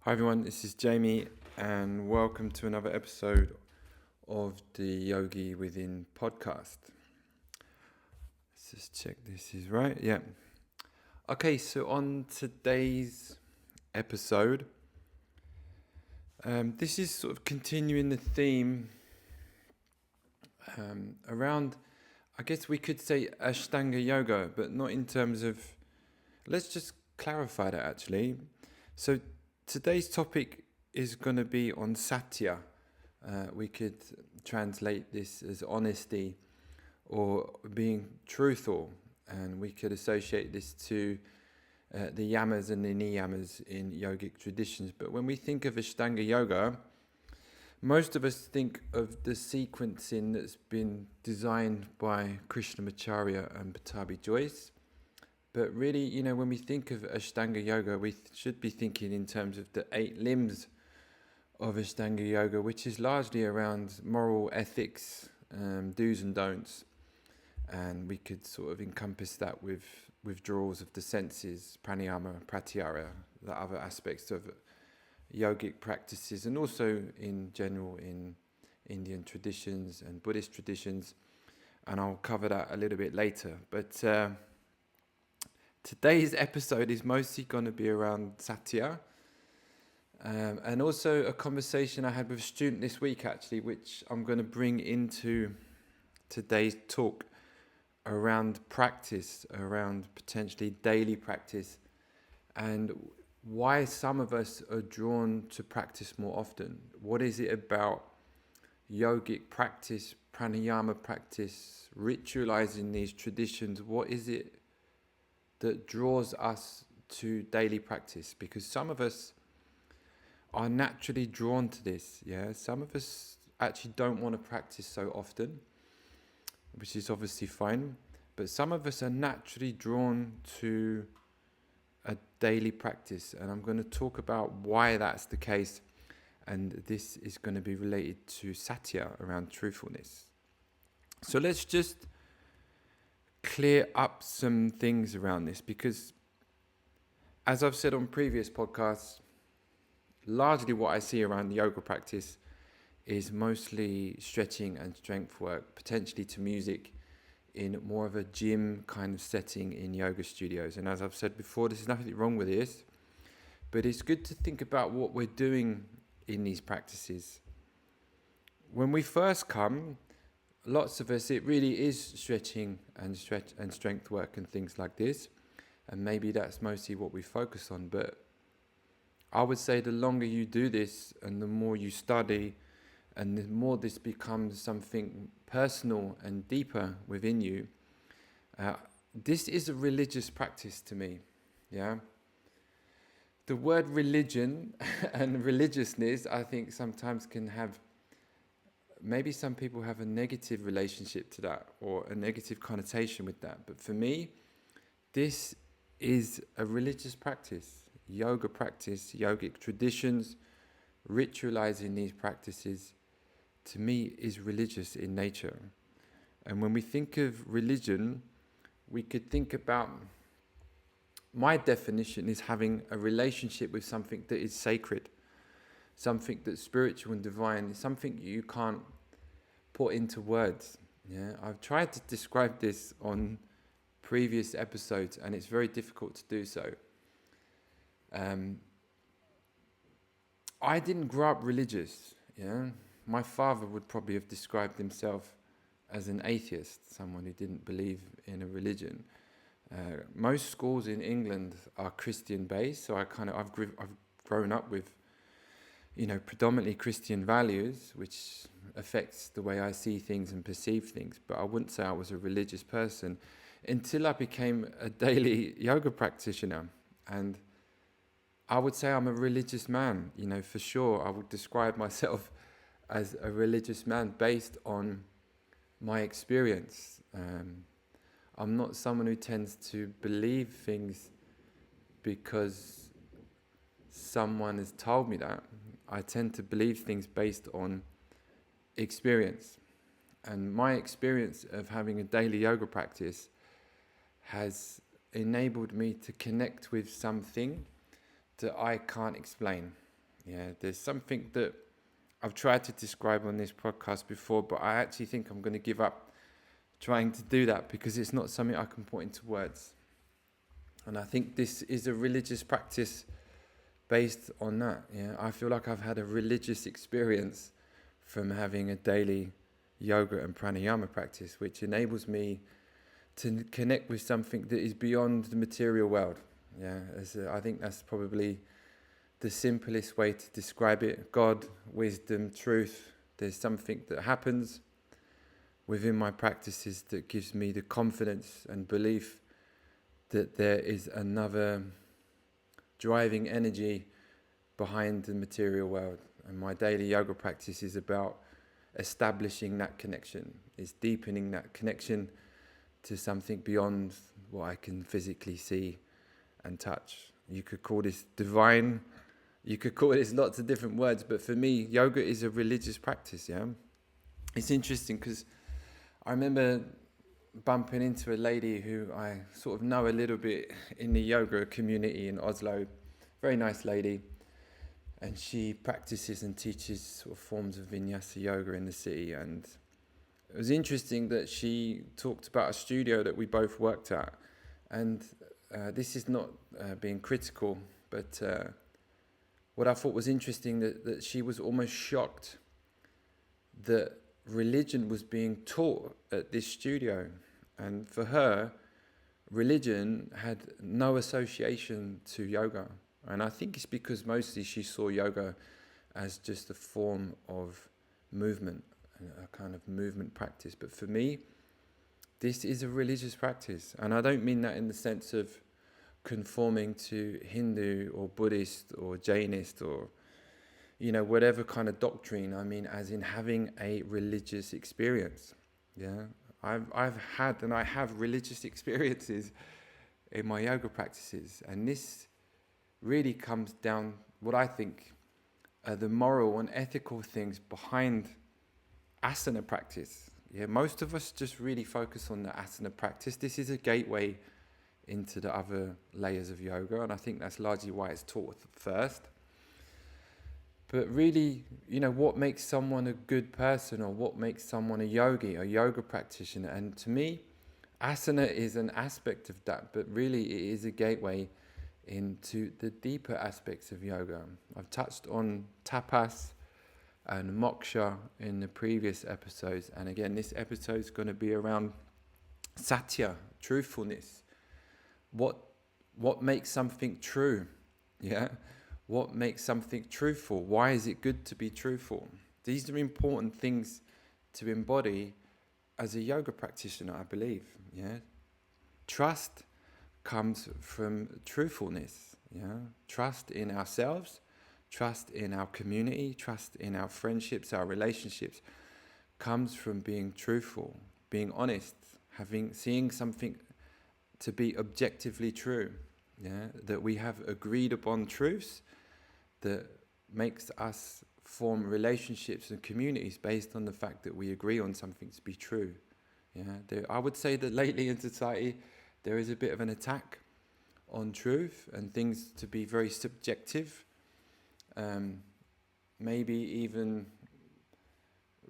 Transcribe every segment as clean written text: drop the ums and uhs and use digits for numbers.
Hi everyone, this is Jamie and welcome to another episode of the Yogi Within podcast. Let's just check this is right. Yeah. Okay, so on today's episode, this is sort of continuing the theme around, I guess we could say Ashtanga Yoga, but not in terms of, let's just clarify that actually. So today's topic is going to be on Satya. We could translate this as honesty or being truthful, and we could associate this to the yamas and the niyamas in yogic traditions. But when we think of Ashtanga Yoga, most of us think of the sequencing that's been designed by Krishnamacharya and Pattabhi Jois. But really, when we think of Ashtanga Yoga, we should be thinking in terms of the 8 limbs of Ashtanga Yoga, which is largely around moral ethics, do's and don'ts. And we could sort of encompass that with withdrawals of the senses, pranayama, pratyahara, the other aspects of yogic practices, and also in general in Indian traditions and Buddhist traditions. And I'll cover that a little bit later. But today's episode is mostly going to be around Satya, and also a conversation I had with a student this week actually, which I'm going to bring into today's talk around practice, around potentially daily practice, and why some of us are drawn to practice more often. What is it about yogic practice, pranayama practice, ritualizing these traditions? What is it that draws us to daily practice? Because some of us are naturally drawn to this, some of us actually don't want to practice so often, which is obviously fine, but some of us are naturally drawn to a daily practice, and I'm going to talk about why that's the case, and this is going to be related to Satya, around truthfulness. So let's just clear up some things around this, because as I've said on previous podcasts, largely what I see around yoga practice is mostly stretching and strength work, potentially to music, in more of a gym kind of setting in yoga studios. And as I've said before, there's nothing wrong with this, but it's good to think about what we're doing in these practices. When we first come, lots of us, it really is stretching and strength work and things like this, and maybe that's mostly what we focus on. But I would say the longer you do this and the more you study and the more this becomes something personal and deeper within you, this is a religious practice to me. The word religion and religiousness, I think sometimes can have, maybe some people have a negative relationship to that or a negative connotation with that. But for me, this is a religious practice, yoga practice, yogic traditions, ritualizing these practices, to me is religious in nature. And when we think of religion, we could think about, my definition is having a relationship with something that is sacred, something that's spiritual and divine, something you can't put into words. I've tried to describe this on previous episodes, and it's very difficult to do so. I didn't grow up religious. My father would probably have described himself as an atheist, someone who didn't believe in a religion. Most schools in England are Christian based, so I've grown up with predominantly Christian values, which affects the way I see things and perceive things. But I wouldn't say I was a religious person until I became a daily yoga practitioner. And I would say I'm a religious man, for sure. I would describe myself as a religious man based on my experience. I'm not someone who tends to believe things because someone has told me that. I tend to believe things based on experience. And my experience of having a daily yoga practice enabled me to connect with something that I can't explain. Yeah, there's something that I've tried to describe on this podcast before, but I actually think I'm going to give up trying to do that because it's not something I can put into words. And I think this is a religious practice based on that. Yeah, I feel like I've had a religious experience from having a daily yoga and pranayama practice, which enables me to connect with something that is beyond the material world. Yeah, I think that's probably the simplest way to describe it. God, wisdom, truth. There's something that happens within my practices that gives me the confidence and belief that there is another driving energy behind the material world. And my daily yoga practice is about establishing that connection. It's deepening that connection to something beyond what I can physically see and touch. You could call this divine. You could call this lots of different words, but for me, yoga is a religious practice, yeah? It's interesting because I remember bumping into a lady who I sort of know a little bit in the yoga community in Oslo. Very nice lady. And she practices and teaches sort of forms of vinyasa yoga in the city. And it was interesting that she talked about a studio that we both worked at. And this is not being critical, but what I thought was interesting that she was almost shocked that religion was being taught at this studio. And for her, religion had no association to yoga. And I think it's because mostly she saw yoga as just a form of movement, a kind of movement practice. But for me, this is a religious practice. And I don't mean that in the sense of conforming to Hindu or Buddhist or Jainist or, whatever kind of doctrine. I mean, as in having a religious experience. Yeah, I've had and I have religious experiences in my yoga practices, and this really comes down what I think are the moral and ethical things behind asana practice. Yeah, most of us just really focus on the asana practice. This is a gateway into the other layers of yoga, and I think that's largely why it's taught first. But really, what makes someone a good person, or what makes someone a yogi, a yoga practitioner? And to me, asana is an aspect of that, but really it is a gateway into the deeper aspects of yoga. I've touched on tapas and moksha in the previous episodes, and again, this episode is going to be around Satya, truthfulness. What makes something true? Yeah, what makes something truthful? Why is it good to be truthful? These are important things to embody as a yoga practitioner, I believe. Yeah, trust comes from truthfulness. Yeah, trust in ourselves, trust in our community, trust in our friendships, our relationships, comes from being truthful, being honest, seeing something to be objectively true. Yeah, that we have agreed upon truths that makes us form relationships and communities based on the fact that we agree on something to be true. Yeah, I would say that lately in society there is a bit of an attack on truth and things to be very subjective, maybe even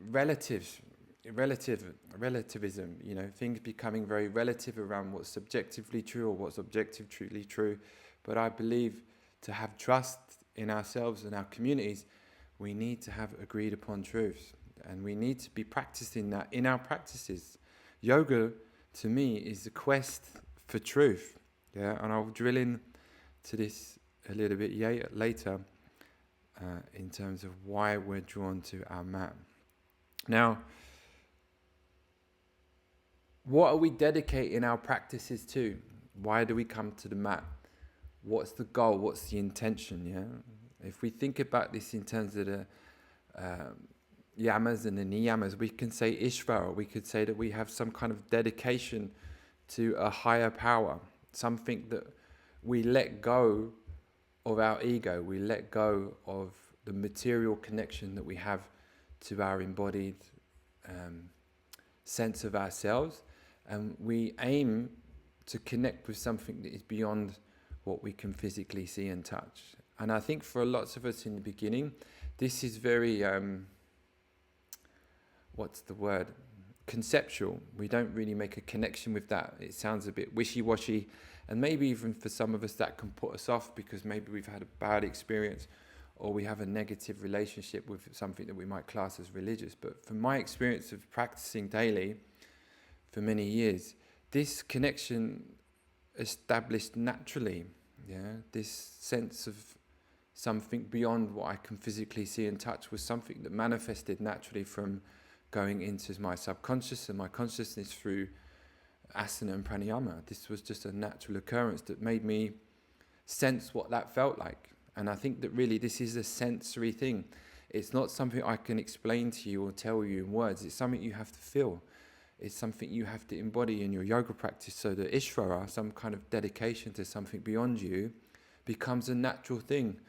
relativism, things becoming very relative around what's subjectively true or what's objectively true. But I believe to have trust in ourselves and our communities, we need to have agreed upon truths, and we need to be practicing that in our practices. Yoga, to me, is the quest for truth. Yeah, and I'll drill in to this a little bit later in terms of why we're drawn to our mat. Now, what are we dedicating our practices to? Why do we come to the mat? What's the goal? What's the intention? Yeah, if we think about this in terms of the yamas and the niyamas, we can say Ishvara. We could say that we have some kind of dedication to a higher power, something that we let go of our ego, we let go of the material connection that we have to our embodied sense of ourselves, and we aim to connect with something that is beyond what we can physically see and touch. And I think for lots of us in the beginning, this is very, what's the word? Conceptual. We don't really make a connection with that. It sounds a bit wishy-washy. And maybe even for some of us that can put us off because maybe we've had a bad experience or we have a negative relationship with something that we might class as religious. But from my experience of practicing daily for many years, this connection established naturally, this sense of something beyond what I can physically see and touch was something that manifested naturally from going into my subconscious and my consciousness through asana and pranayama. This was just a natural occurrence that made me sense what that felt like. And I think that really this is a sensory thing. It's not something I can explain to you or tell you in words. It's something you have to feel. It's something you have to embody in your yoga practice so that Ishvara, some kind of dedication to something beyond you, becomes a natural thing.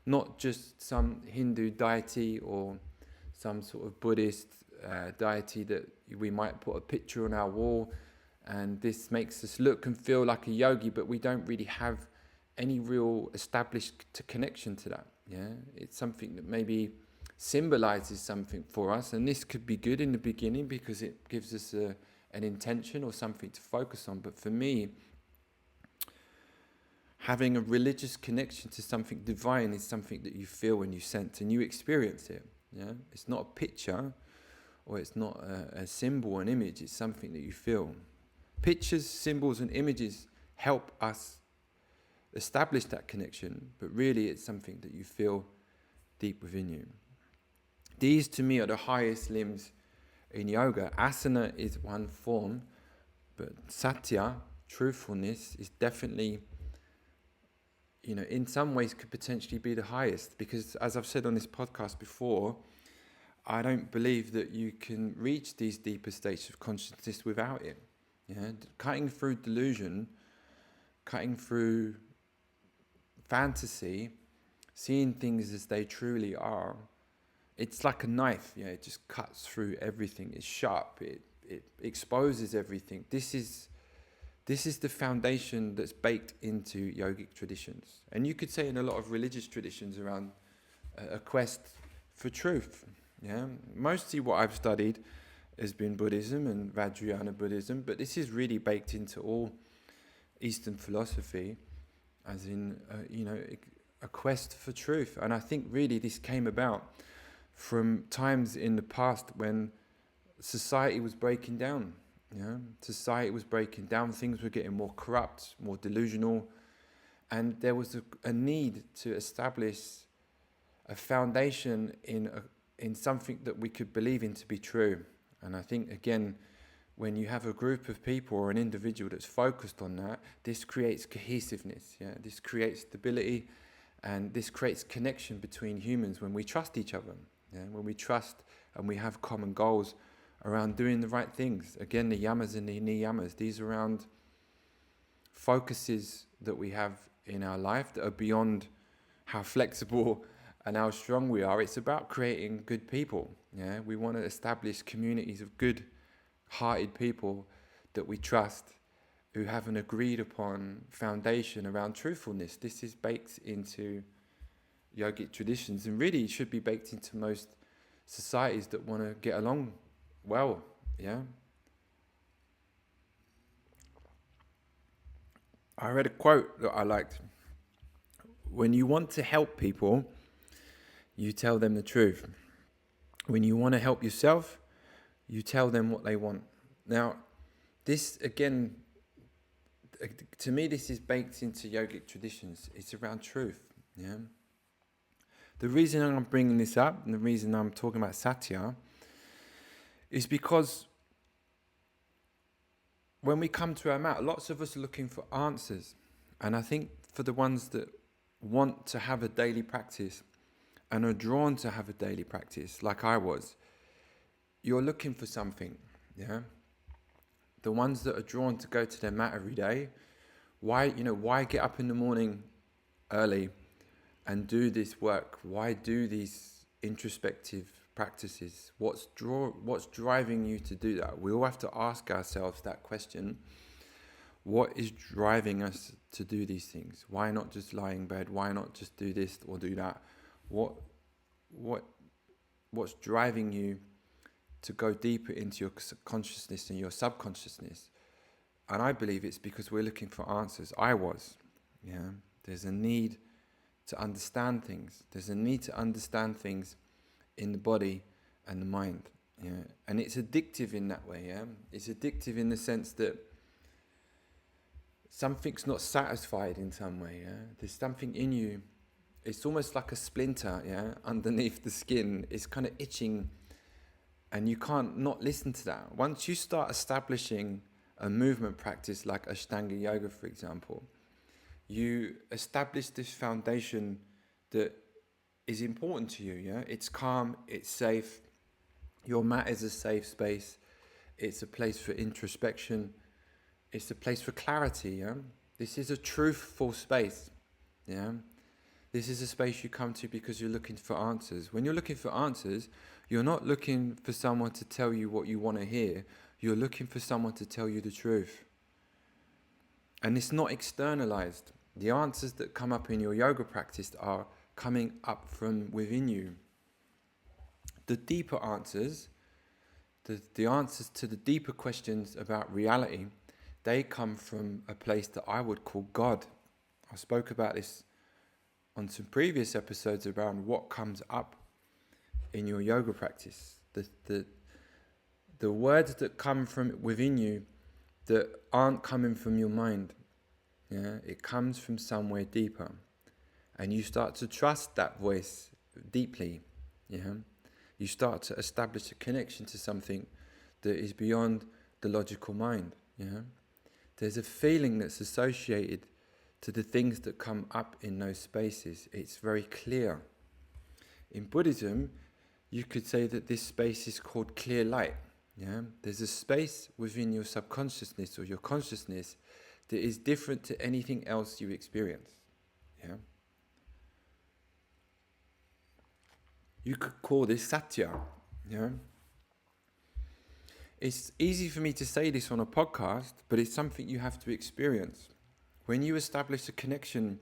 Not just some Hindu deity or some sort of Buddhist deity that we might put a picture on our wall and this makes us look and feel like a yogi, but we don't really have any real established connection to that. It's something that maybe symbolizes something for us, and this could be good in the beginning because it gives us an intention or something to focus on. But for me, having a religious connection to something divine is something that you feel and you sense and you experience it. It's not a picture or it's not a symbol, an image. It's something that you feel. Pictures, symbols and images help us establish that connection, but really it's something that you feel deep within you. These to me are the highest limbs in yoga. Asana is one form, but Satya, truthfulness, is definitely, in some ways could potentially be the highest, because as I've said on this podcast before, I don't believe that you can reach these deeper states of consciousness without it. Cutting through delusion, cutting through fantasy, seeing things as they truly are, it's like a knife. It just cuts through everything. It's sharp. It exposes everything. This is the foundation that's baked into yogic traditions, and you could say in a lot of religious traditions around a quest for truth. Mostly what I've studied has been Buddhism and Vajrayana Buddhism, but this is really baked into all Eastern philosophy, as in a quest for truth. And I think really this came about from times in the past when society was breaking down. Society was breaking down, things were getting more corrupt, more delusional, and there was a need to establish a foundation in something that we could believe in to be true. And I think, again, when you have a group of people or an individual that's focused on that, this creates cohesiveness, this creates stability, and this creates connection between humans when we trust each other, when we trust and we have common goals around doing the right things. Again, the yamas and the niyamas, these are around focuses that we have in our life that are beyond how flexible and how strong we are. It's about creating good people. We want to establish communities of good-hearted people that we trust, who have an agreed upon foundation around truthfulness. This is baked into yogic traditions, and really should be baked into most societies that want to get along well. I read a quote that I liked. When you want to help people, you tell them the truth. When you want to help yourself, you tell them what they want. Now, this again, to me, this is baked into yogic traditions. It's around truth. The reason I'm bringing this up and the reason I'm talking about Satya is because when we come to our mat, lots of us are looking for answers. And I think for the ones that want to have a daily practice and are drawn to have a daily practice, like I was, you're looking for something. The ones that are drawn to go to their mat every day, why get up in the morning early and do this work? Why do these introspective practices? What's driving you to do that? We all have to ask ourselves that question. What is driving us to do these things? Why not just lie in bed? Why not just do this or do that? What's driving you to go deeper into your consciousness and your subconsciousness? And I believe it's because we're looking for answers. I was. Yeah. There's a need to understand things. There's a need to understand things in the body and the mind. Yeah. And it's addictive in that way. Yeah. It's addictive in the sense that something's not satisfied in some way. Yeah. There's something in you. It's almost like a splinter. Yeah. Underneath the skin, it's kind of itching, and you can't not listen to that. Once you start establishing a movement practice like Ashtanga yoga, for example, you establish this foundation that is important to you. Yeah, it's calm, it's safe. Your mat is a safe space. It's a place for introspection. It's a place for clarity. Yeah, this is a truthful space. Yeah, this is a space you come to because you're looking for answers. When you're looking for answers, you're not looking for someone to tell you what you want to hear. You're looking for someone to tell you the truth. And it's not externalized. The answers that come up in your yoga practice are coming up from within you. The deeper answers, the answers to the deeper questions about reality, they come from a place that I would call God. I spoke about this on some previous episodes around what comes up in your yoga practice. The words that come from within you that aren't coming from your mind. Yeah, it comes from somewhere deeper. And you start to trust that voice deeply. Yeah. You start to establish a connection to something that is beyond the logical mind. Yeah. There's a feeling that's associated to the things that come up in those spaces. It's very clear. In Buddhism, you could say that this space is called clear light. Yeah, there's a space within your subconsciousness or your consciousness that is different to anything else you experience. Yeah, you could call this Satya. Yeah, it's easy for me to say this on a podcast, but it's something you have to experience. When you establish a connection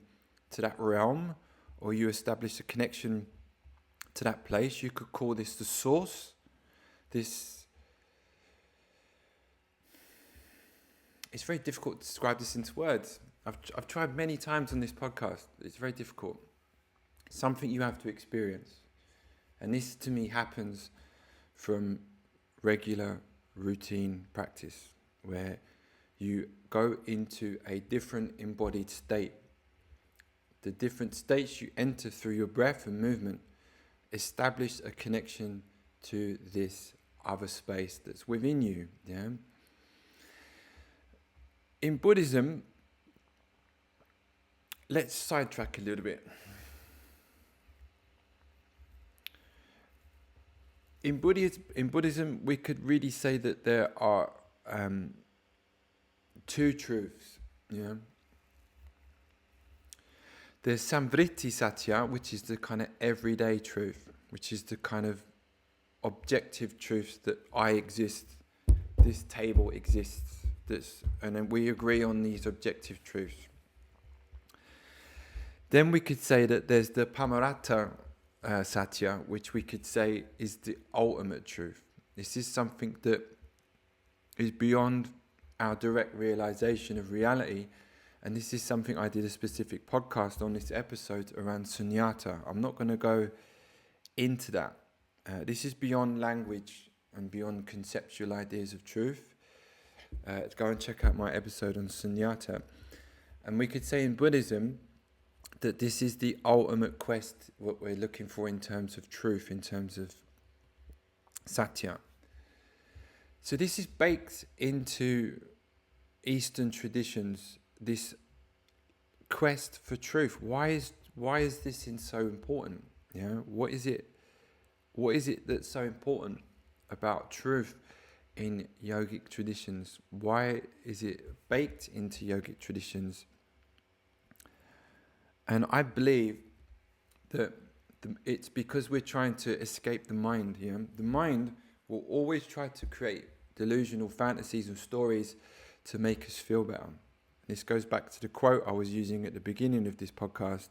to that realm, or you establish a connection to that place, you could call this the source. It's very difficult to describe this into words. I've tried many times on this podcast. It's very difficult. Something you have to experience. And this to me happens from regular routine practice, where you go into a different embodied state. The different states you enter through your breath and movement establish a connection to this other space that's within you. Yeah. In Buddhism, let's sidetrack a little bit. In Buddhism, we could really say that there are two truths. Yeah. There's Samvriti Satya, which is the kind of everyday truth, which is the kind of objective truth that I exist, this table exists, and then we agree on these objective truths. Then we could say that there's the Paramata Satya, which we could say is the ultimate truth. This is something that is beyond our direct realization of reality. And this is something I did a specific podcast on this episode around sunyata. I'm not going to go into that. This is beyond language and beyond conceptual ideas of truth. Go and check out my episode on sunyata. And we could say in Buddhism that this is the ultimate quest, what we're looking for in terms of truth, in terms of Satya. So this is baked into Eastern traditions, this quest for truth. Why is this so important? Yeah, what is it that's so important about truth in yogic traditions? Why is it baked into yogic traditions? And I believe that it's because we're trying to escape the mind. Yeah? The mind will always try to create delusional fantasies and stories to make us feel better. This goes back to the quote I was using at the beginning of this podcast.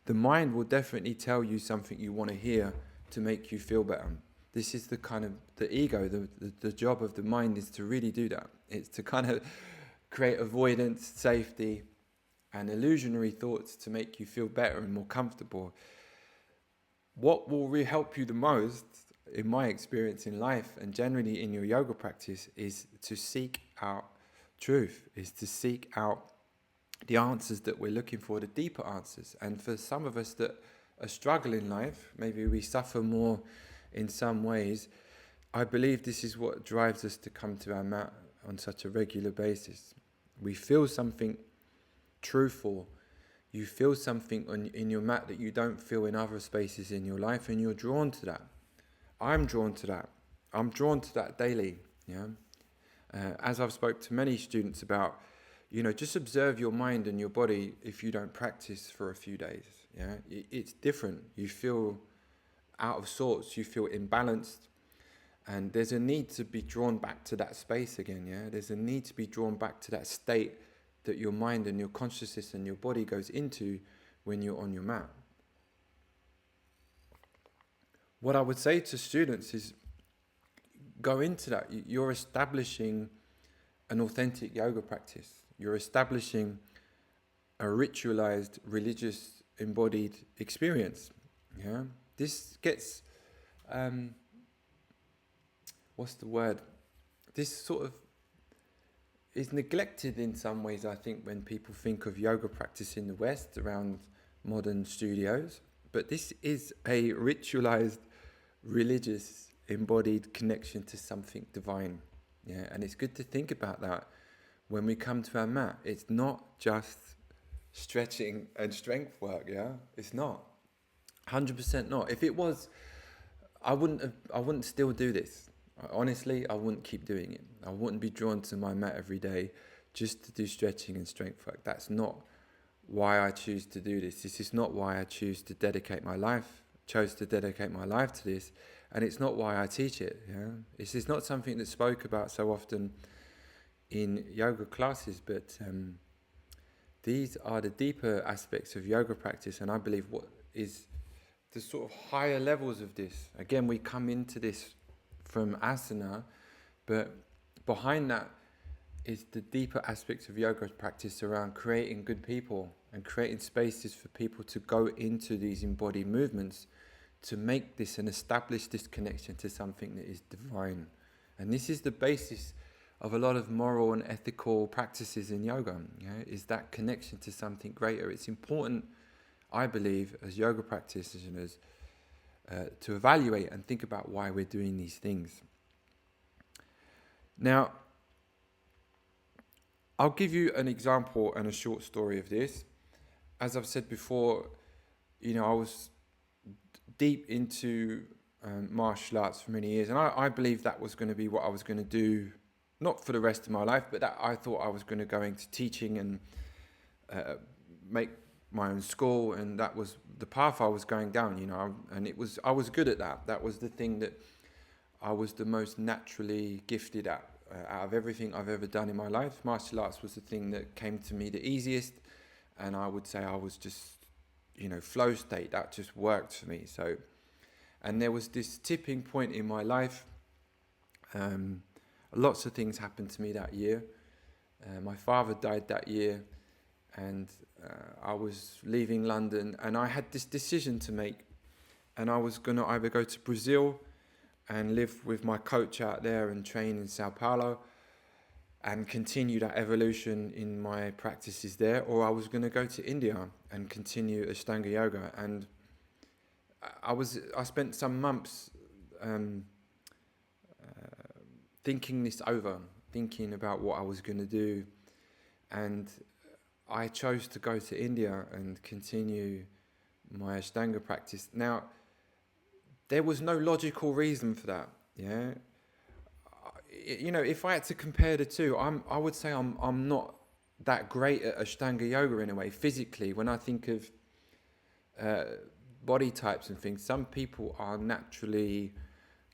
The mind will definitely tell you something you want to hear to make you feel better. This is the kind of the ego, the job of the mind is to really do that. It's to kind of create avoidance, safety, and illusionary thoughts to make you feel better and more comfortable. What will really help you the most, in my experience in life and generally in your yoga practice, is to seek out truth, is to seek out the answers that we're looking for, the deeper answers. And for some of us that are struggling in life, maybe we suffer more in some ways, I believe this is what drives us to come to our mat on such a regular basis. We feel something truthful. You feel something in your mat that you don't feel in other spaces in your life, and you're drawn to that. I'm drawn to that. I'm drawn to that daily. Yeah. As I've spoke to many students about, just observe your mind and your body if you don't practice for a few days. Yeah, it's different. You feel out of sorts. You feel imbalanced, and there's a need to be drawn back to that space again. Yeah, there's a need to be drawn back to that state that your mind and your consciousness and your body goes into when you're on your mat. What I would say to students is go into that. You're establishing an authentic yoga practice. You're establishing a ritualized, religious, embodied experience. Yeah, this gets, what's the word? This sort of is neglected in some ways, I think, when people think of yoga practice in the West around modern studios. But this is a ritualized, religious, embodied connection to something divine. Yeah, and it's good to think about that when we come to our mat. It's not just stretching and strength work. Yeah, it's not. 100% not. If it was, I wouldn't still do this. Honestly, I wouldn't keep doing it. I wouldn't be drawn to my mat every day just to do stretching and strength work. That's not why I choose to do this. This is not why I chose to dedicate my life to this, and it's not why I teach it. Yeah, this is not something that's spoke about so often in yoga classes, but these are the deeper aspects of yoga practice, and I believe what is the sort of higher levels of this. Again, we come into this from asana, but behind that is the deeper aspects of yoga practice around creating good people and creating spaces for people to go into these embodied movements to make this and establish this connection to something that is divine. And this is the basis of a lot of moral and ethical practices in yoga, is that connection to something greater. It's important, I believe, as yoga practitioners, to evaluate and think about why we're doing these things. Now, I'll give you an example and a short story of this. As I've said before, I was deep into martial arts for many years, and I believed that was going to be what I was going to do, not for the rest of my life, but that I thought I was going to go into teaching and make my own school, and that was the path I was going down, and I was good at that. That was the thing that I was the most naturally gifted at. Out of everything I've ever done in my life, martial arts was the thing that came to me the easiest, and I would say I was just, flow state. That just worked for me. So, and there was this tipping point in my life. Lots of things happened to me that year. My father died that year, and I was leaving London, and I had this decision to make, and I was going to either go to Brazil and live with my coach out there and train in Sao Paulo and continue that evolution in my practices there, or I was going to go to India and continue Ashtanga Yoga. And I spent some months thinking this over, thinking about what I was going to do, and I chose to go to India and continue my Ashtanga practice. Now, there was no logical reason for that. Yeah, if I had to compare the two, I would say I'm not that great at Ashtanga yoga in a way. Physically, when I think of body types and things, some people are naturally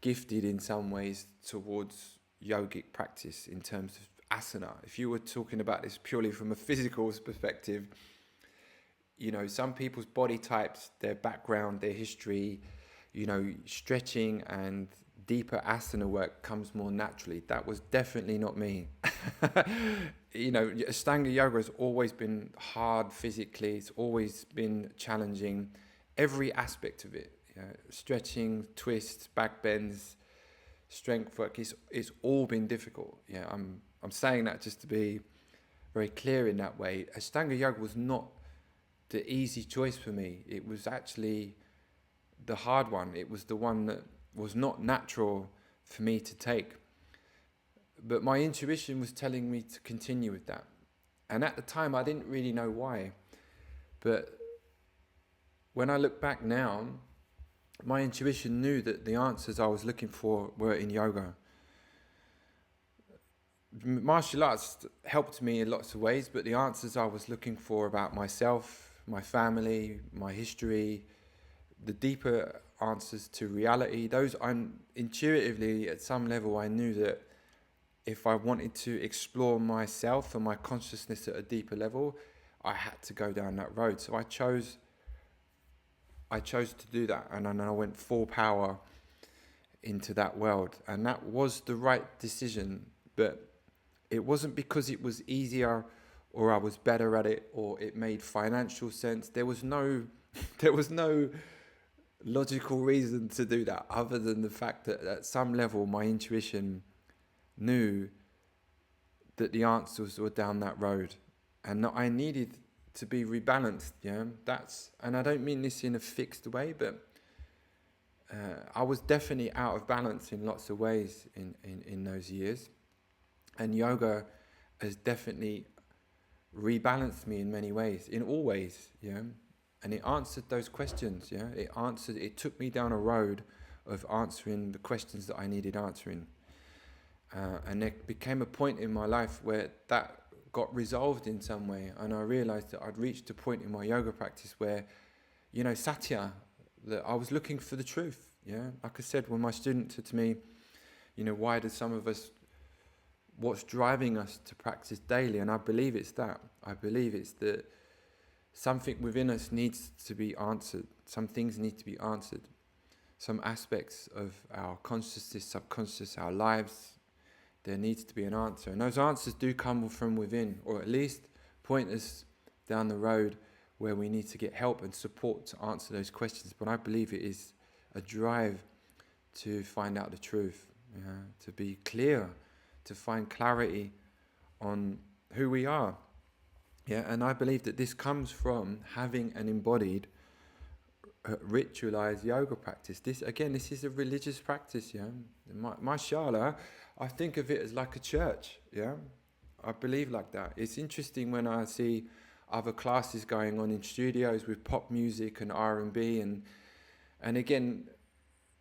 gifted in some ways towards yogic practice in terms of asana. If you were talking about this purely from a physical perspective, you know, some people's body types, their background, their history, you know, stretching and deeper asana work comes more naturally. That was definitely not me. You know, Ashtanga yoga has always been hard physically. It's always been challenging. Every aspect of it, you know, stretching, twists, back bends, strength work, it's all been difficult. Yeah, I'm saying that just to be very clear in that way. Ashtanga yoga was not the easy choice for me. It was actually the hard one. It was the one that was not natural for me to take. But my intuition was telling me to continue with that. And at the time, I didn't really know why. But when I look back now, my intuition knew that the answers I was looking for were in yoga. Martial arts helped me in lots of ways, but the answers I was looking for about myself, my family, my history, the deeper answers to reality, those I'm intuitively at some level I knew that if I wanted to explore myself and my consciousness at a deeper level, I had to go down that road. So I chose to do that, and then I went full power into that world, and that was the right decision. But it wasn't because it was easier or I was better at it or it made financial sense. There was no logical reason to do that other than the fact that at some level my intuition knew that the answers were down that road and that I needed to be rebalanced. Yeah, and I don't mean this in a fixed way, but I was definitely out of balance in lots of ways in those years, and yoga has definitely rebalanced me in many ways, in all ways. Yeah, and it answered those questions. Yeah, it took me down a road of answering the questions that I needed answering. And there became a point in my life where that got resolved in some way, and I realized that I'd reached a point in my yoga practice where, you know, Satya, that I was looking for the truth. Yeah, like I said, when my student said to me, you know, why do some of us, what's driving us to practice daily? And I believe it's that. I believe it's that something within us needs to be answered. Some things need to be answered. Some aspects of our consciousness, subconscious, our lives, there needs to be an answer. And those answers do come from within, or at least point us down the road where we need to get help and support to answer those questions. But I believe it is a drive to find out the truth, to be clear, to find clarity on who we are. Yeah, and I believe that this comes from having an embodied ritualized yoga practice. This is a religious practice. Yeah, my shala, I think of it as like a church. Yeah, I believe like that. It's interesting when I see other classes going on in studios with pop music and R&B, and again,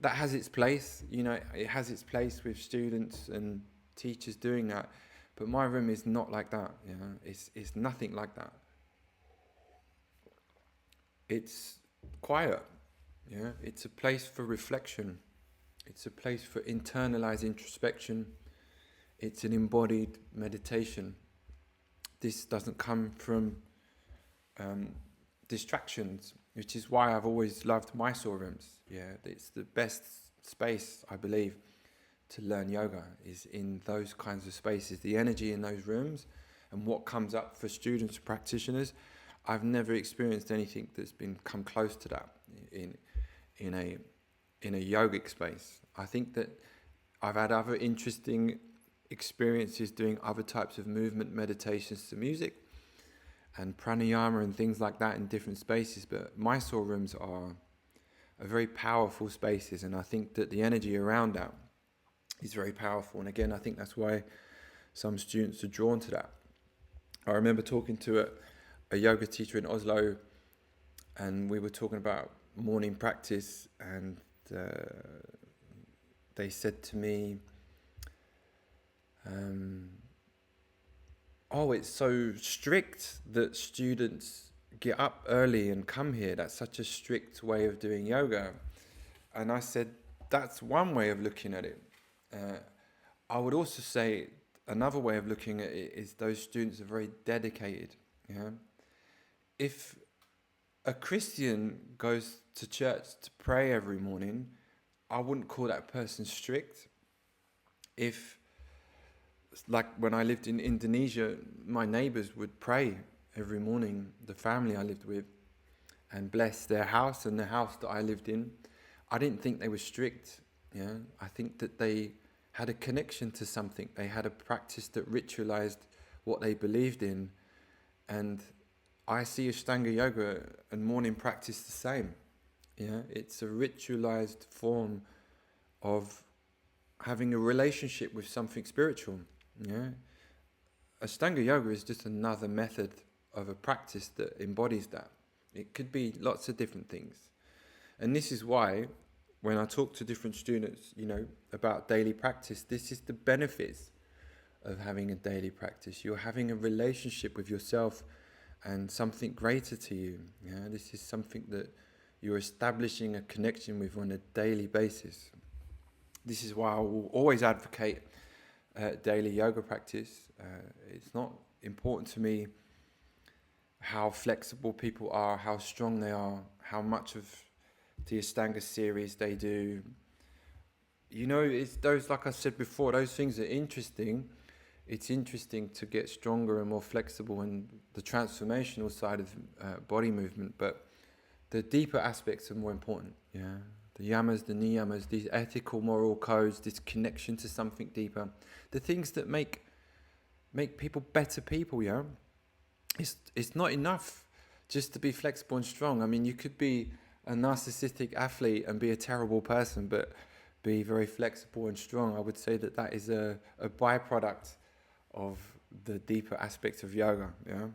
that has its place. You know, it has its place with students and teachers doing that. But my room is not like that. You know, it's nothing like that. It's quiet. Yeah, it's a place for reflection. It's a place for internalized introspection. It's an embodied meditation. This doesn't come from distractions, which is why I've always loved Mysore rooms. Yeah, it's the best space, I believe, to learn yoga is in those kinds of spaces. The energy in those rooms and what comes up for students, practitioners, I've never experienced anything that's come close to that in a yogic space. I think that I've had other interesting experiences doing other types of movement meditations to music and pranayama and things like that in different spaces, but Mysore rooms are very powerful spaces, and I think that the energy around that is very powerful. And again, I think that's why some students are drawn to that. I remember talking to a yoga teacher in Oslo, and we were talking about morning practice, and they said to me, oh, it's so strict that students get up early and come here. That's such a strict way of doing yoga. And I said, that's one way of looking at it. I would also say another way of looking at it is those students are very dedicated. Yeah. If a Christian goes to church to pray every morning, I wouldn't call that person strict. If, like when I lived in Indonesia, my neighbors would pray every morning, the family I lived with, and bless their house and the house that I lived in. I didn't think they were strict. Yeah, I think that they had a connection to something. They had a practice that ritualized what they believed in. And I see Ashtanga yoga and morning practice the same. Yeah, it's a ritualized form of having a relationship with something spiritual. Yeah, Ashtanga yoga is just another method of a practice that embodies that. It could be lots of different things. And this is why when I talk to different students, about daily practice, this is the benefits of having a daily practice. You're having a relationship with yourself and something greater to you. Yeah, this is something that you're establishing a connection with on a daily basis. This is why I will always advocate daily yoga practice. It's not important to me how flexible people are, how strong they are, how much of the Ashtanga series they do. It's those, like I said before, those things are interesting. It's interesting to get stronger and more flexible in the transformational side of body movement, but the deeper aspects are more important. Yeah, the yamas, the niyamas, these ethical, moral codes, this connection to something deeper, the things that make people better people. Yeah, it's not enough just to be flexible and strong. I mean, you could be a narcissistic athlete and be a terrible person, but be very flexible and strong. I would say that is a byproduct of the deeper aspects of yoga. Yeah.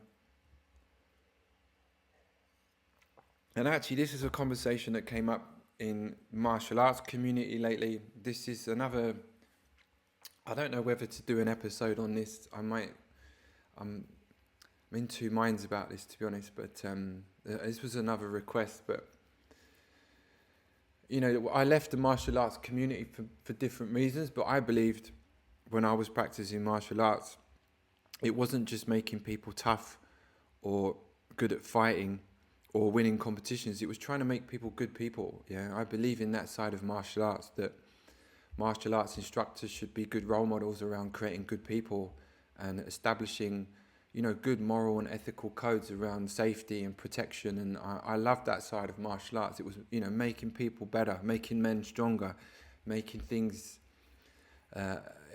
And actually, this is a conversation that came up in martial arts community lately. This is another. I don't know whether to do an episode on this. I'm in two minds about this, to be honest. But this was another request. But I left the martial arts community for different reasons. But I believed when I was practicing martial arts, it wasn't just making people tough or good at fighting or winning competitions. It was trying to make people good people. Yeah, I believe in that side of martial arts, that martial arts instructors should be good role models around creating good people and establishing, good moral and ethical codes around safety and protection. And I love that side of martial arts. It was, making people better, making men stronger, making things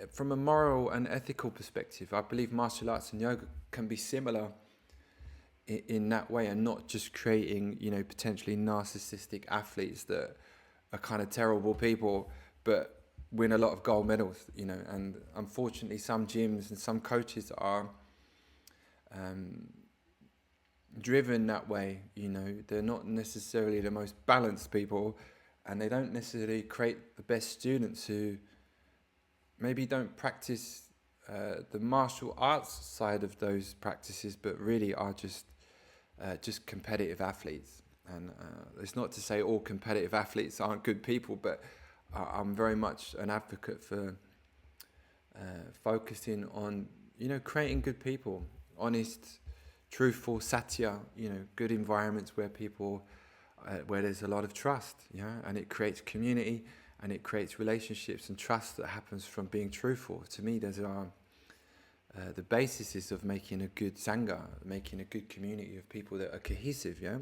from a moral and ethical perspective. I believe martial arts and yoga can be similar in that way, and not just creating, potentially narcissistic athletes that are kind of terrible people, but win a lot of gold medals, and unfortunately some gyms and some coaches are driven that way. They're not necessarily the most balanced people, and they don't necessarily create the best students who maybe don't practice the martial arts side of those practices, but really are just competitive athletes. And it's not to say all competitive athletes aren't good people, but I'm very much an advocate for focusing on, creating good people, honest, truthful, Satya, good environments where people, where there's a lot of trust, and it creates community and it creates relationships and trust that happens from being truthful. To me, those are the basis of making a good sangha, making a good community of people that are cohesive. Yeah,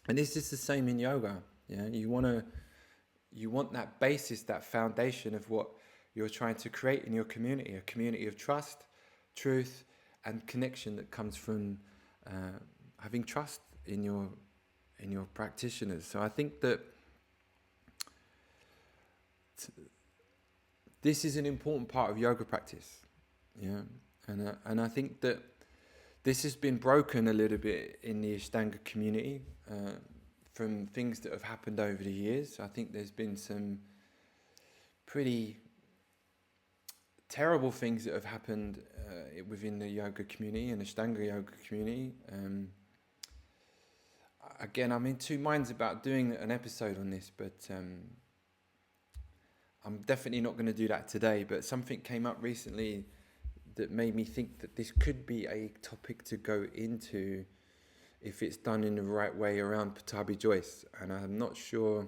and this is the same in yoga. Yeah, you want that basis, that foundation of what you're trying to create in your community, a community of trust, truth, and connection that comes from having trust in your practitioners. So I think that this is an important part of yoga practice. Yeah, and I think that this has been broken a little bit in the Ashtanga community from things that have happened over the years. I think there's been some pretty terrible things that have happened within the yoga community and Ashtanga yoga community. Again, I'm in two minds about doing an episode on this, but I'm definitely not going to do that today. But something came up recently that made me think that this could be a topic to go into if it's done in the right way around Patabi Joyce. And I'm not sure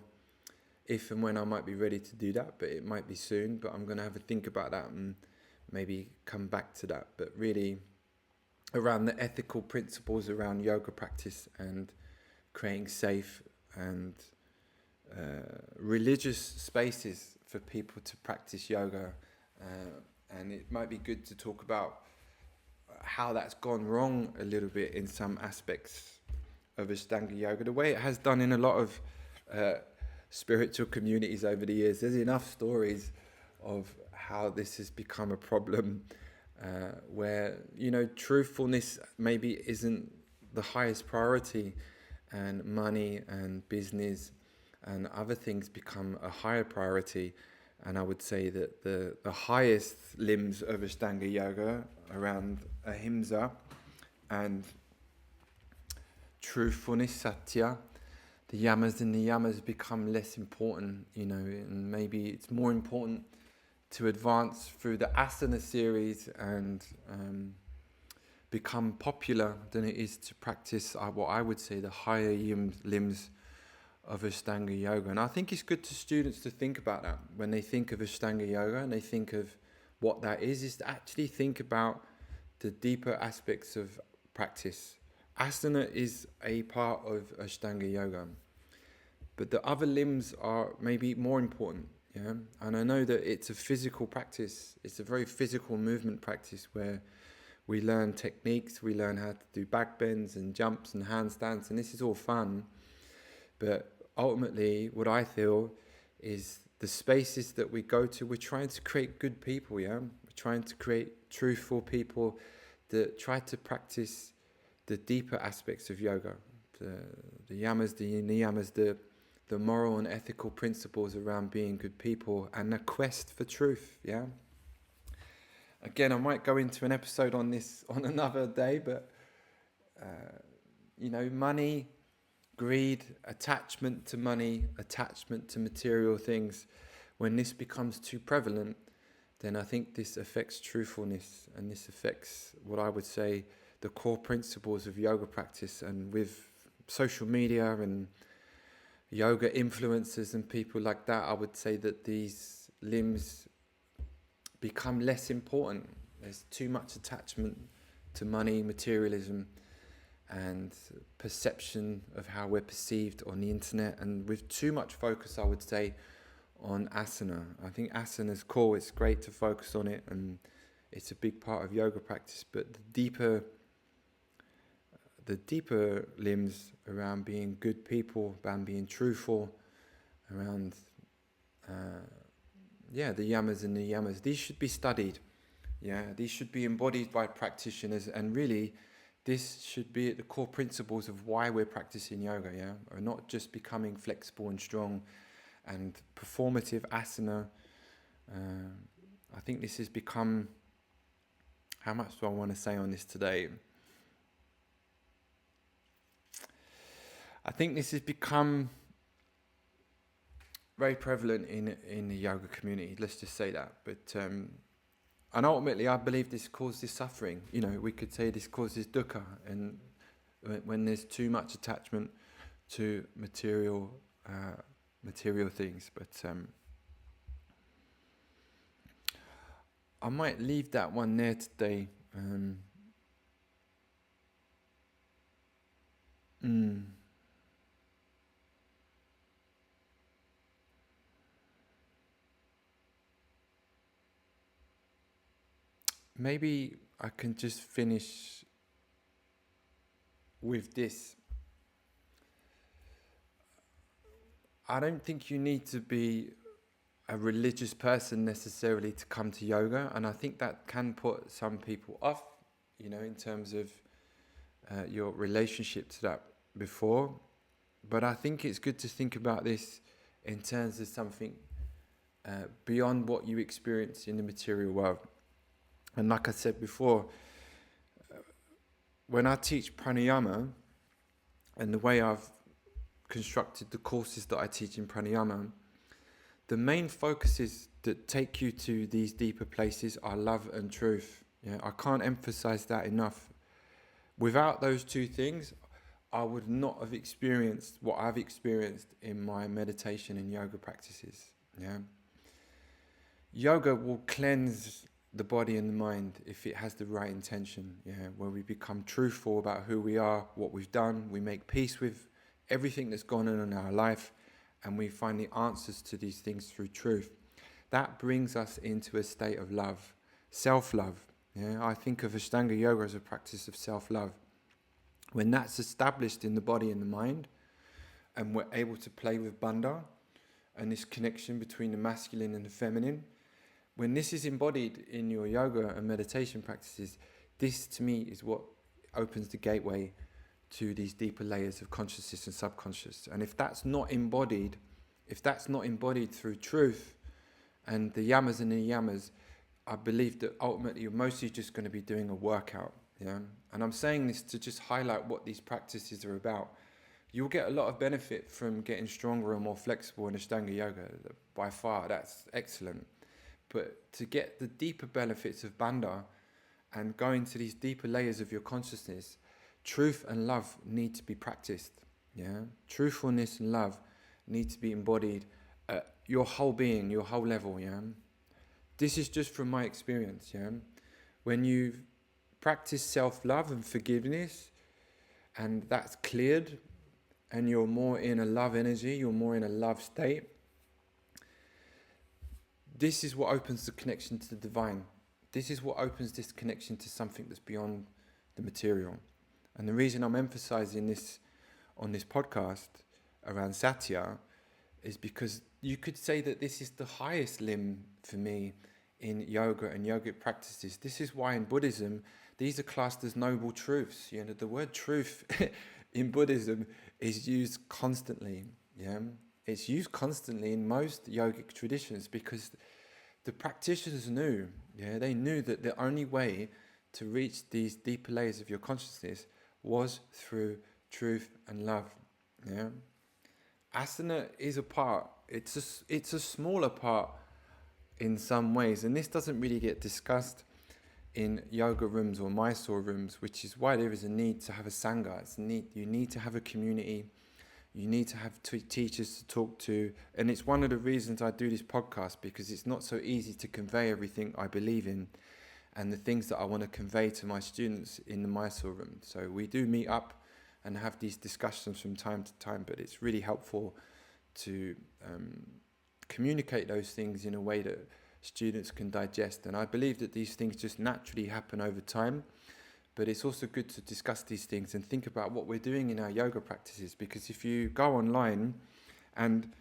if and when I might be ready to do that, but it might be soon. But I'm going to have a think about that and maybe come back to that. But really around the ethical principles around yoga practice and creating safe and religious spaces for people to practice yoga. And it might be good to talk about how that's gone wrong a little bit in some aspects of Ashtanga yoga, the way it has done in a lot of spiritual communities over the years. There's enough stories of how this has become a problem where, truthfulness maybe isn't the highest priority, and money and business and other things become a higher priority. And I would say that the highest limbs of Ashtanga yoga around ahimsa and truthfulness, Satya, the yamas and the niyamas become less important, and maybe it's more important to advance through the asana series and become popular than it is to practice what I would say the higher limbs of Ashtanga yoga. And I think it's good to students to think about that when they think of Ashtanga yoga and they think of what that is to actually think about the deeper aspects of practice. Asana is a part of Ashtanga yoga, but the other limbs are maybe more important. And I know that it's a physical practice. It's a very physical movement practice where we learn techniques, we learn how to do back bends and jumps and handstands, and this is all fun. But ultimately, what I feel is the spaces that we go to, we're trying to create good people, We're trying to create truthful people that try to practice the deeper aspects of yoga, the yamas, the niyamas, the moral and ethical principles around being good people and the quest for truth, Again, I might go into an episode on this on another day, but, money, greed, attachment to money, attachment to material things, when this becomes too prevalent, then I think this affects truthfulness, and this affects what I would say the core principles of yoga practice. And with social media and yoga influencers and people like that, I would say that these limbs become less important. There's too much attachment to money, materialism, and perception of how we're perceived on the internet, and with too much focus, I would say, on asana. I think asana is cool, it's great to focus on it, and it's a big part of yoga practice, but the deeper limbs around being good people, around being truthful, around the yamas and the niyamas, these should be studied. These should be embodied by practitioners, and really this should be at the core principles of why we're practicing yoga, or not just becoming flexible and strong and performative asana. I think this has become, how much do I want to say on this today? I think this has become very prevalent in the yoga community, let's just say that. But and ultimately, I believe this causes suffering. We could say this causes dukkha, and when there's too much attachment to material things. But I might leave that one there today. Maybe I can just finish with this. I don't think you need to be a religious person necessarily to come to yoga, and I think that can put some people off, in terms of your relationship to that before. But I think it's good to think about this in terms of something beyond what you experience in the material world. And like I said before, when I teach pranayama, and the way I've constructed the courses that I teach in pranayama, the main focuses that take you to these deeper places are love and truth. Yeah, I can't emphasize that enough. Without those two things, I would not have experienced what I've experienced in my meditation and yoga practices. Yeah. Yoga will cleanse the body and the mind if it has the right intention. Yeah, where we become truthful about who we are, what we've done, we make peace with everything that's gone on in our life, and we find the answers to these things through truth. That brings us into a state of love, self-love. Yeah, I think of Ashtanga Yoga as a practice of self-love. When that's established in the body and the mind, and we're able to play with bandha and this connection between the masculine and the feminine, when this is embodied in your yoga and meditation practices, this to me is what opens the gateway to these deeper layers of consciousness and subconscious. And if that's not embodied through truth and the yamas and the niyamas, I believe that ultimately you're mostly just going to be doing a workout. Yeah? And I'm saying this to just highlight what these practices are about. You'll get a lot of benefit from getting stronger and more flexible in Ashtanga Yoga. By far, that's excellent. But to get the deeper benefits of bandha and go into these deeper layers of your consciousness, truth and love need to be practiced. Yeah, truthfulness and love need to be embodied at your whole being, your whole level. Yeah, this is just from my experience. Yeah, when you practice self-love and forgiveness, and that's cleared, and you're more in a love energy, you're more in a love state. This is what opens the connection to the divine. This is what opens this connection to something that's beyond the material. And the reason I'm emphasizing this on this podcast around Satya is because you could say that this is the highest limb for me in yoga and yogic practices. This is why in Buddhism, these are classed as noble truths. You know, the word truth in Buddhism is used constantly. Yeah. It's used constantly in most yogic traditions because the practitioners knew, they knew that the only way to reach these deeper layers of your consciousness was through truth and love. Yeah, asana is a part. It's a smaller part in some ways, and this doesn't really get discussed in yoga rooms or Mysore rooms, which is why there is a need to have a sangha. You need to have a community. You need to have teachers to talk to. And it's one of the reasons I do this podcast, because it's not so easy to convey everything I believe in and the things that I want to convey to my students in the Mysore room. So we do meet up and have these discussions from time to time, but it's really helpful to communicate those things in a way that students can digest. And I believe that these things just naturally happen over time. But it's also good to discuss these things and think about what we're doing in our yoga practices. Because if you go online, and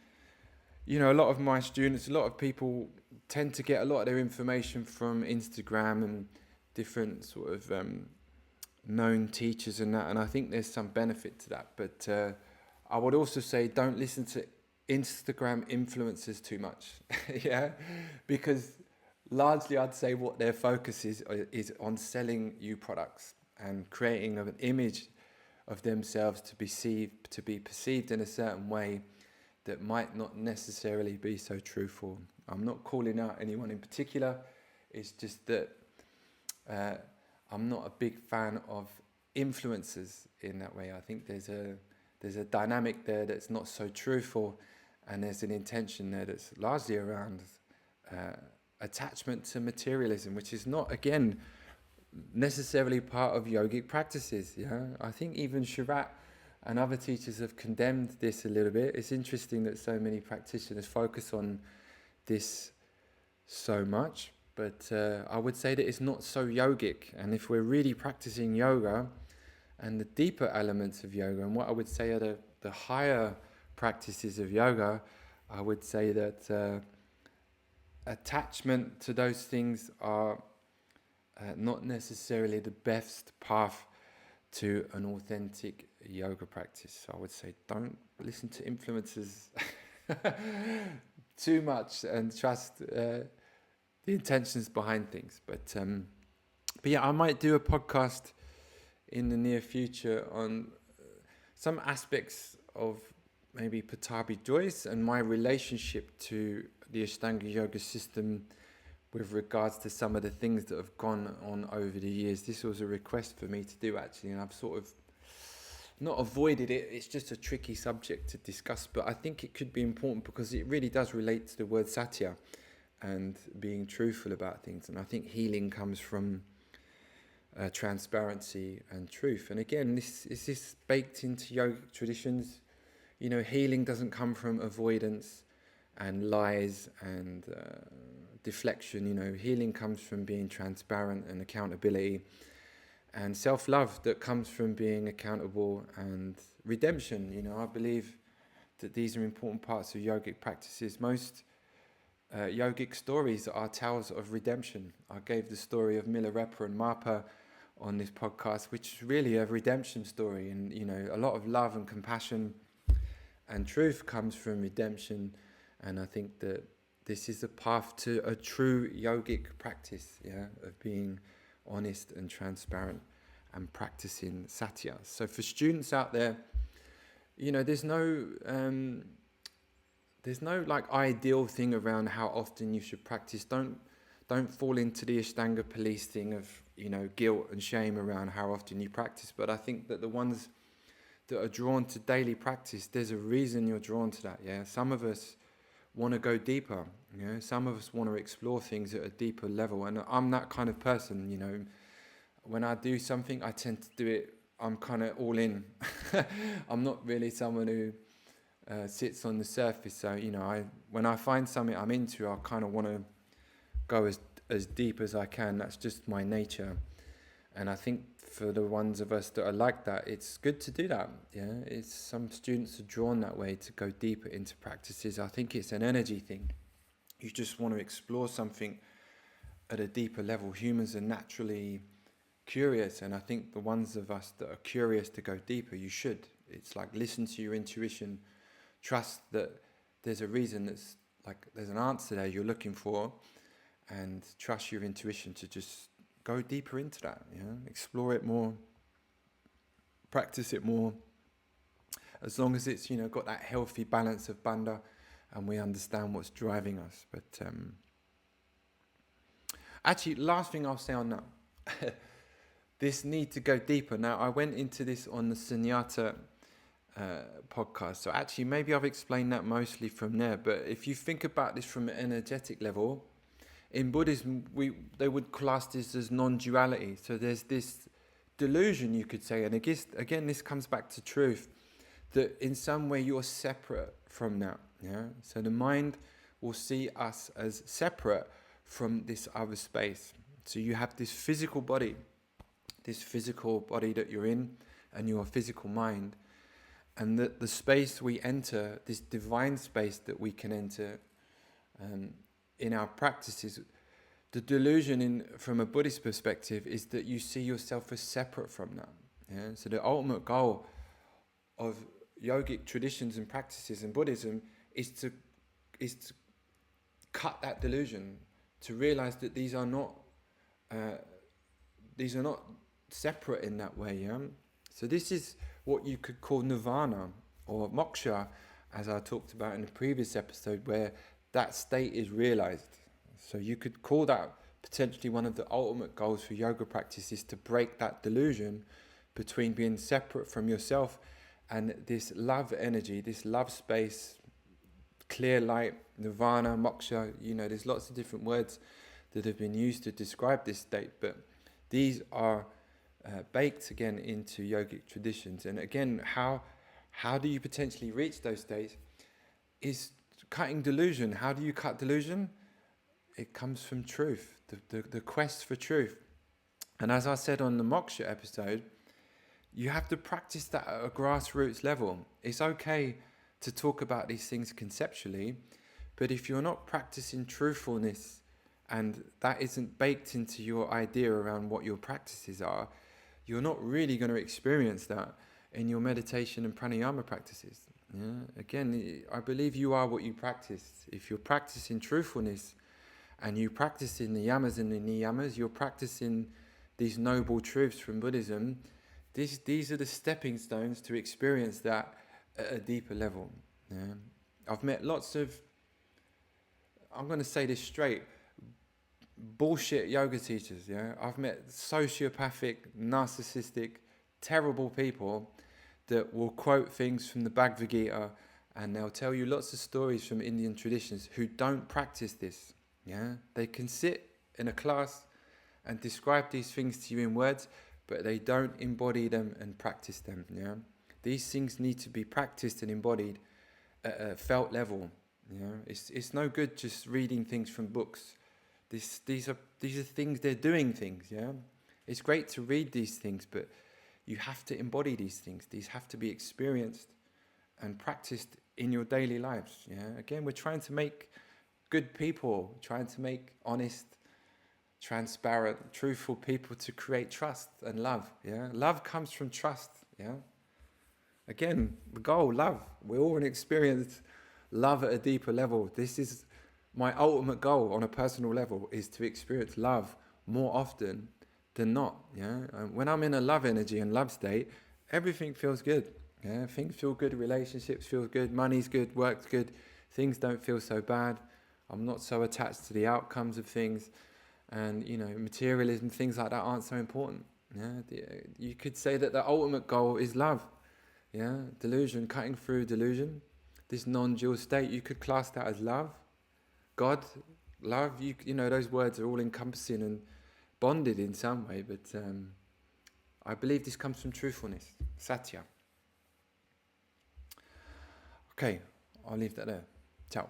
a lot of my students, a lot of people tend to get a lot of their information from Instagram and different sort of known teachers and that. And I think there's some benefit to that. But I would also say don't listen to Instagram influencers too much. Yeah, because largely, I'd say what their focus is on selling you products and creating an image of themselves to be perceived in a certain way that might not necessarily be so truthful. I'm not calling out anyone in particular. It's just that I'm not a big fan of influencers in that way. I think there's a dynamic there that's not so truthful, and there's an intention there that's largely around attachment to materialism, which is not, again, necessarily part of yogic practices. Yeah, I think even Shirat and other teachers have condemned this a little bit. It's interesting that so many practitioners focus on this so much, but I would say that it's not so yogic. And if we're really practicing yoga and the deeper elements of yoga, and what I would say are the higher practices of yoga, I would say that attachment to those things are not necessarily the best path to an authentic yoga practice. I would say don't listen to influencers too much and trust the intentions behind things. But yeah, I might do a podcast in the near future on some aspects of maybe Patabi Joyce and my relationship to the Ashtanga Yoga system with regards to some of the things that have gone on over the years. This was a request for me to do, actually, and I've sort of not avoided it. It's just a tricky subject to discuss, but I think it could be important because it really does relate to the word Satya and being truthful about things. And I think healing comes from transparency and truth. And again, this is baked into yogic traditions. You know, healing doesn't come from avoidance and lies and deflection. You know, healing comes from being transparent and accountability, and self-love that comes from being accountable, and redemption. You know, I believe that these are important parts of yogic practices. Most yogic stories are tales of redemption. I gave the story of Milarepa and Marpa on this podcast, which is really a redemption story. And, you know, a lot of love and compassion and truth comes from redemption. And I think that this is a path to a true yogic practice, of being honest and transparent and practicing Satya. So for students out there, you know, there's no like ideal thing around how often you should practice. Don't fall into the Ashtanga police thing of, you know, guilt and shame around how often you practice. But I think that the ones that are drawn to daily practice, there's a reason you're drawn to that. Some of us want to go deeper. Some of us want to explore things at a deeper level, and I'm that kind of person. You know, when I do something, I tend to do it. I'm kind of all in. I'm not really someone who sits on the surface. So, you know, when I find something I'm into, I kind of want to go as deep as I can. That's just my nature. And I think for the ones of us that are like that, it's good to do that. It's some students are drawn that way to go deeper into practices. I think it's an energy thing. You just want to explore something at a deeper level. Humans are naturally curious, and I think the ones of us that are curious to go deeper, you should. It's like listen to your intuition, trust that there's a reason, there's an answer there you're looking for, and trust your intuition to just go deeper into that, explore it more, practice it more, as long as it's, got that healthy balance of bandha and we understand what's driving us. But actually, last thing I'll say on that, this need to go deeper. Now, I went into this on the Sunyata podcast, so actually maybe I've explained that mostly from there, but if you think about this from an energetic level, in Buddhism, they would class this as non-duality. So there's this delusion, you could say, and again, this comes back to truth, that in some way you're separate from that. So the mind will see us as separate from this other space. So you have this physical body that you're in, and your physical mind, and that the space we enter, this divine space that we can enter, in our practices, the delusion from a Buddhist perspective is that you see yourself as separate from that. So the ultimate goal of yogic traditions and practices in Buddhism is to cut that delusion, to realize that these are not separate in that way. So this is what you could call nirvana or moksha, as I talked about in the previous episode, where that state is realized. So you could call that potentially one of the ultimate goals for yoga practice, is to break that delusion between being separate from yourself and this love energy, this love space, clear light, nirvana, moksha. There's lots of different words that have been used to describe this state, but these are baked again into yogic traditions. And again, how do you potentially reach those states is cutting delusion. How do you cut delusion? It comes from truth, the quest for truth. And as I said on the moksha episode, you have to practice that at a grassroots level. It's okay to talk about these things conceptually, but if you're not practicing truthfulness and that isn't baked into your idea around what your practices are, you're not really going to experience that in your meditation and pranayama practices. Again, I believe you are what you practice. If you're practicing truthfulness and you practice in the yamas and the niyamas, you're practicing these noble truths from Buddhism. These are the stepping stones to experience that at a deeper level. I've met lots of, I'm going to say this straight, bullshit yoga teachers. Yeah, I've met sociopathic, narcissistic, terrible people that will quote things from the Bhagavad Gita, and they'll tell you lots of stories from Indian traditions who don't practice this. Yeah, they can sit in a class and describe these things to you in words, but they don't embody them and practice them. Yeah, these things need to be practiced and embodied at a felt level. Yeah, it's no good just reading things from books. These are things. They're doing things. Yeah, it's great to read these things, but you have to embody these things. These have to be experienced and practiced in your daily lives. Yeah, again, we're trying to make good people, trying to make honest, transparent, truthful people to create trust and love. Yeah, love comes from trust. Yeah, again, the goal, love. We all want to experience love at a deeper level. This is my ultimate goal on a personal level, is to experience love more often than not. Yeah, and when I'm in a love energy and love state, everything feels good. Yeah, things feel good, relationships feel good, money's good, work's good, things don't feel so bad. I'm not so attached to the outcomes of things, and materialism, things like that aren't so important. Yeah, you could say that the ultimate goal is love. Yeah, delusion, cutting through delusion, this non-dual state, you could class that as love. God, love, those words are all encompassing and bonded in some way, but I believe this comes from truthfulness, Satya. Okay, I'll leave that there. Ciao.